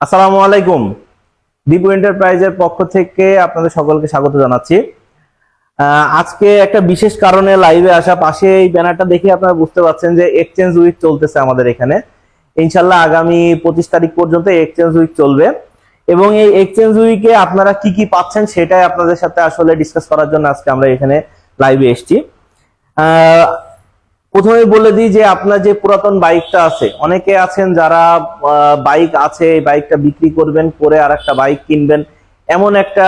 আসসালামু আলাইকুম। দীপু এন্টারপ্রাইজের পক্ষ থেকে আপনাদের সকলকে স্বাগত জানাচ্ছি। আজকে একটা বিশেষ কারণে লাইভে আসা, পাশে এই ব্যানারটা দেখে আপনারা বুঝতে পারছেন যে এক্সচেঞ্জ উইক চলতেছে আমাদের এখানে। ইনশাল্লাহ আগামী 25 তারিখ পর্যন্ত এক্সচেঞ্জ উইক চলবে এবং এই এক্সচেঞ্জ উইকে আপনারা কি কি পাচ্ছেন সেটাই আপনাদের সাথে আসলে ডিসকাস করার জন্য আজকে আমরা এখানে লাইভে এসেছি। প্রথমে বলে দিই যে আপনার যে পুরাতন বাইকটা আছে, অনেকে আছেন যারা বাইক আছে, এই বাইকটা বিক্রি করবেন, করে আর একটা বাইক কিনবেন, এমন একটা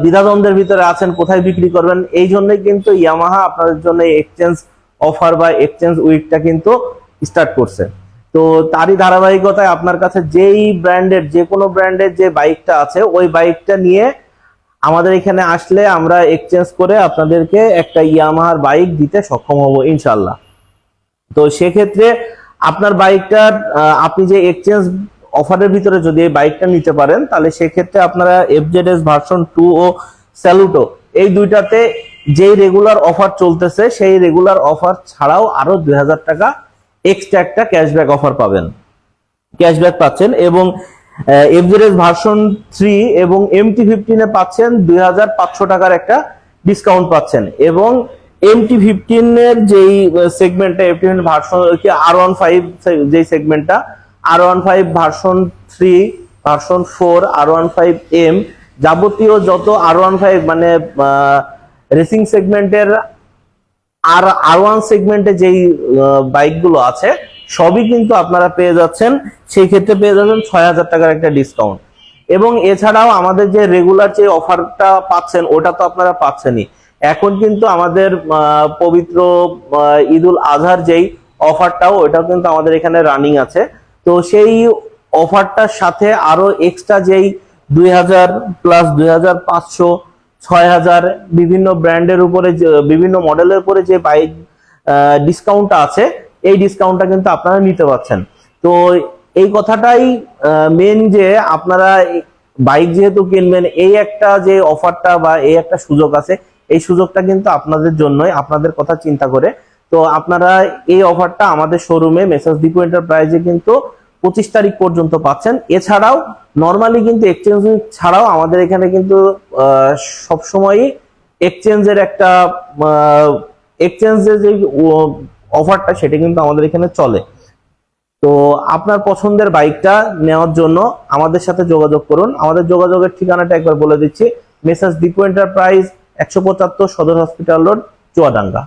দ্বিধাদ্বন্দ্বের ভিতরে আছেন কোথায় বিক্রি করবেন। এই জন্যই কিন্তু ইয়ামাহা আপনাদের জন্য এক্সচেঞ্জ অফার বা এক্সচেঞ্জ উইকটা কিন্তু স্টার্ট করছে। তো তারই ধারাবাহিকতায় আপনার কাছে যেই ব্র্যান্ডের, যে কোনো ব্র্যান্ডের যে বাইকটা আছে, ওই বাইকটা নিয়ে আমাদের এখানে আসলে আমরা এক্সচেঞ্জ করে আপনাদেরকে একটা ইয়ামাহার বাইক দিতে সক্ষম হব ইনশাল্লাহ। তো সেক্ষেত্রে আপনার বাইকটার আপনি যে এক্সচেঞ্জ অফারের ভিতরে যদি এই বাইকটা নিতে পারেন, তাহলে সেক্ষেত্রে আপনারা এফজেডএস ভার্সন 2 ও স্যালুটো এই দুইটাতে যেই রেগুলার অফার চলতেছে, সেই রেগুলার অফার ছাড়াও আরো 2000 টাকা এক্সট্রা একটা ক্যাশব্যাক অফার পাবেন, ক্যাশব্যাক পাচ্ছেন। এবং এফজেডএস ভার্সন 3 এবং MT-15 এ পাচ্ছেন 2500 টাকার একটা ডিসকাউন্ট পাচ্ছেন। এবং MT-15 এর যেই সেগমেন্টটা, MT-15 ভার্সন R15 যেই সেগমেন্টটা, R15 ভার্সন 3, ভার্সন 4, R15M যাবতীয় যত R15 মানে রেসিং সেগমেন্টের আর R1 সেগমেন্টে যেই বাইকগুলো আছে সবই কিন্তু আপনারা পেয়ে যাচ্ছেন। সেই ক্ষেত্রে পেয়ে যাচ্ছেন 6000 টাকার একটা ডিসকাউন্ট। এবং এছাড়াও আমাদের যে রেগুলার যে অফারটা পাচ্ছেন ওটা তো আপনারা পাচ্ছেনই, এখন কিন্তু আমাদের পবিত্র ঈদুল আজহার যেই অফারটাও, ওটাও কিন্তু আমাদের এখানে রানিং আছে। তো সেই অফারটার সাথে আরো এক্সট্রা যেই 2000 প্লাস 2500, 6000 বিভিন্ন ব্র্যান্ডের উপরে, বিভিন্ন মডেলের উপরে যে বাইক ডিসকাউন্টটা আছে, এই ডিসকাউন্টটা কিন্তু আপনারা নিতে পারছেন। তো এই কথাটাই মেন, যে আপনারা বাইক যেহেতু কিনবেন, এই একটা যে অফারটা বা এই একটা সুযোগ আছে, এই সুযোগটা কিন্তু আপনাদের জন্যই, আপনাদের কথা চিন্তা করে। তো আপনারা এই অফারটা আমাদের শোরুমে মেসার্স দীপু এন্টারপ্রাইজে কিন্তু 25 তারিখ পর্যন্ত পাচ্ছেন। এছাড়াও নর্মালি কিন্তু এক্সচেঞ্জ ছাড়াও আমাদের এখানে কিন্তু সবসময়ই এক্সচেঞ্জের একটা এক্সচেঞ্জের যে অফারটা, সেটা কিন্তু আমাদের এখানে চলে। তো আপনার পছন্দের বাইকটা নেওয়ার জন্য আমাদের সাথে যোগাযোগ করুন। আমাদের যোগাযোগের ঠিকানাটা একবার বলে দিচ্ছি, মেসার্স দীপু এন্টারপ্রাইজ, 175 সদর হসপিটাল রোড, চুয়াডাঙ্গা।